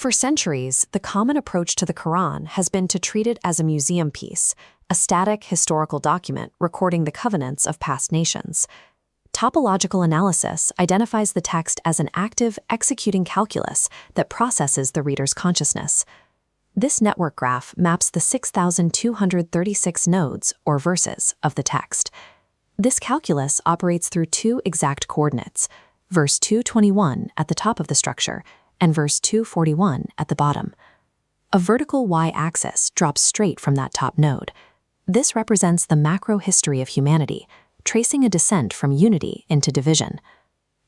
For centuries, the common approach to the Quran has been to treat it as a museum piece, a static historical document recording the covenants of past nations. Topological analysis identifies the text as an active, executing calculus that processes the reader's consciousness. This network graph maps the 6,236 nodes, or verses, of the text. This calculus operates through two exact coordinates, verse 221 at the top of the structure and verse 241 at the bottom. A vertical y-axis drops straight from that top node. This represents the macro history of humanity, tracing a descent from unity into division.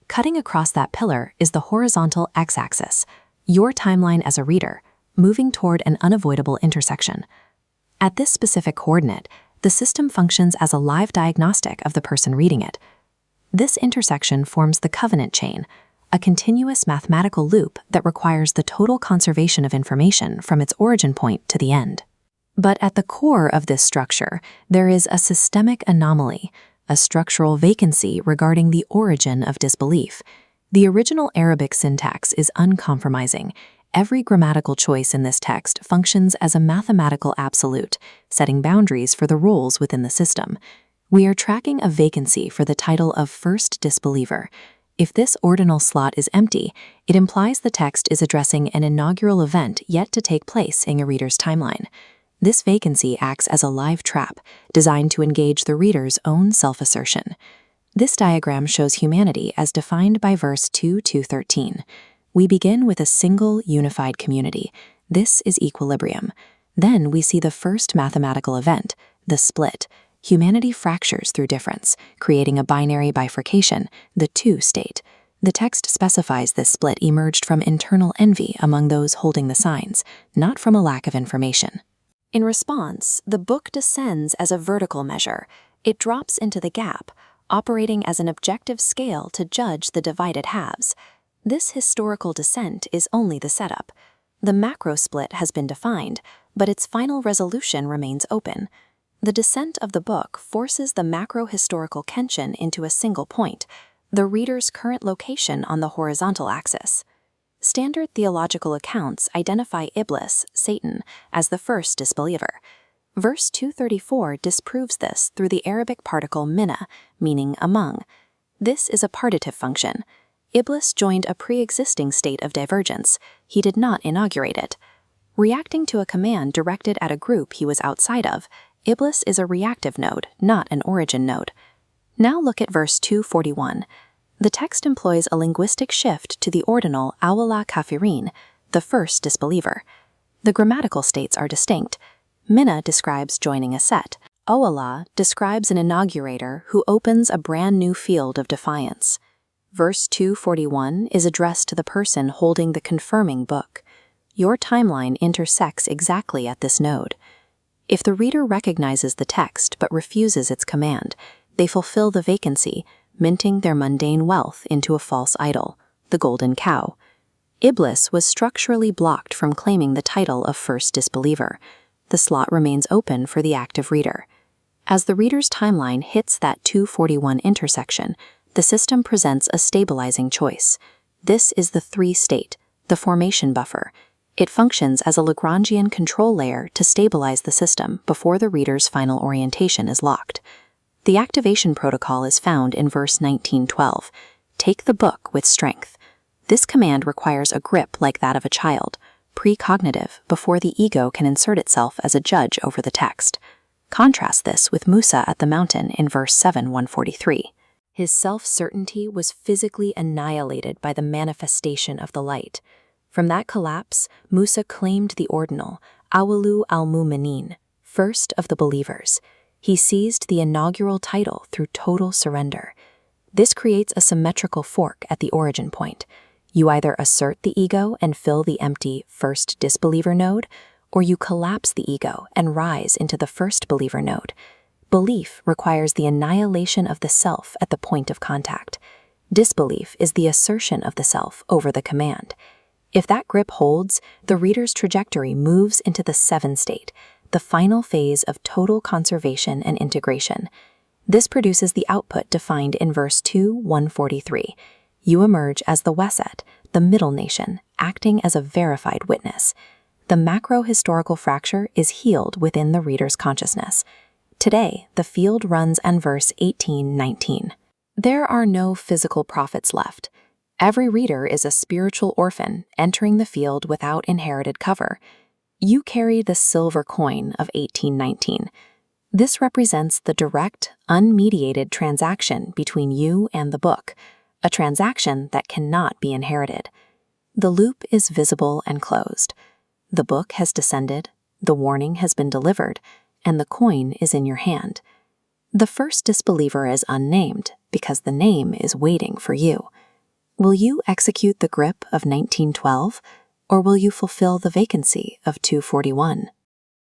Cutting across that pillar is the horizontal x-axis, your timeline as a reader, moving toward an unavoidable intersection. At this specific coordinate, the system functions as a live diagnostic of the person reading it. This intersection forms the covenant chain, a continuous mathematical loop that requires the total conservation of information from its origin point to the end. But at the core of this structure, there is a systemic anomaly, a structural vacancy regarding the origin of disbelief. The original Arabic syntax is uncompromising. Every grammatical choice in this text functions as a mathematical absolute, setting boundaries for the roles within the system. We are tracking a vacancy for the title of first disbeliever. If this ordinal slot is empty, it implies the text is addressing an inaugural event yet to take place in a reader's timeline. This vacancy acts as a live trap, designed to engage the reader's own self-assertion. This diagram shows humanity as defined by verse 2:13. We begin with a single, unified community. This is equilibrium. Then we see the first mathematical event, the split. Humanity fractures through difference, creating a binary bifurcation, the two state. The text specifies this split emerged from internal envy among those holding the signs, not from a lack of information. In response, the book descends as a vertical measure. It drops into the gap, operating as an objective scale to judge the divided halves. This historical descent is only the setup. The macro split has been defined, but its final resolution remains open. The descent of the book forces the macro-historical Kenshin into a single point, the reader's current location on the horizontal axis. Standard theological accounts identify Iblis, Satan, as the first disbeliever. Verse 234 disproves this through the Arabic particle minna, meaning among. This is a partitive function. Iblis joined a pre-existing state of divergence. He did not inaugurate it. Reacting to a command directed at a group he was outside of, Iblis is a reactive node, not an origin node. Now look at verse 241. The text employs a linguistic shift to the ordinal awala kafirin, the first disbeliever. The grammatical states are distinct. Minna describes joining a set. Awala describes an inaugurator who opens a brand new field of defiance. Verse 241 is addressed to the person holding the confirming book. Your timeline intersects exactly at this node. If the reader recognizes the text but refuses its command, they fulfill the vacancy, minting their mundane wealth into a false idol, the golden cow. Iblis was structurally blocked from claiming the title of first disbeliever. The slot remains open for the active reader. As the reader's timeline hits that 241 intersection, the system presents a stabilizing choice. This is the 3 state, the formation buffer. It functions as a Lagrangian control layer to stabilize the system before the reader's final orientation is locked. The activation protocol is found in verse 19:12. Take the book with strength. This command requires a grip like that of a child, precognitive, before the ego can insert itself as a judge over the text. Contrast this with Musa at the mountain in verse 7:143. His self-certainty was physically annihilated by the manifestation of the light. From that collapse, Musa claimed the ordinal, Awalu al-Mu'minin, first of the believers. He seized the inaugural title through total surrender. This creates a symmetrical fork at the origin point. You either assert the ego and fill the empty first disbeliever node, or you collapse the ego and rise into the first believer node. Belief requires the annihilation of the self at the point of contact. Disbelief is the assertion of the self over the command. If that grip holds, the reader's trajectory moves into the 7 state, the final phase of total conservation and integration. This produces the output defined in verse 2:143. You emerge as the Weset, the middle nation, acting as a verified witness. The macro-historical fracture is healed within the reader's consciousness. Today, the field runs on verse 18-19. There are no physical prophets left. Every reader is a spiritual orphan entering the field without inherited cover. You carry the silver coin of 1819. This represents the direct, unmediated transaction between you and the book, a transaction that cannot be inherited. The loop is visible and closed. The book has descended, the warning has been delivered, and the coin is in your hand. The first disbeliever is unnamed because the name is waiting for you. Will you execute the grip of 1912, or will you fulfill the vacancy of 241?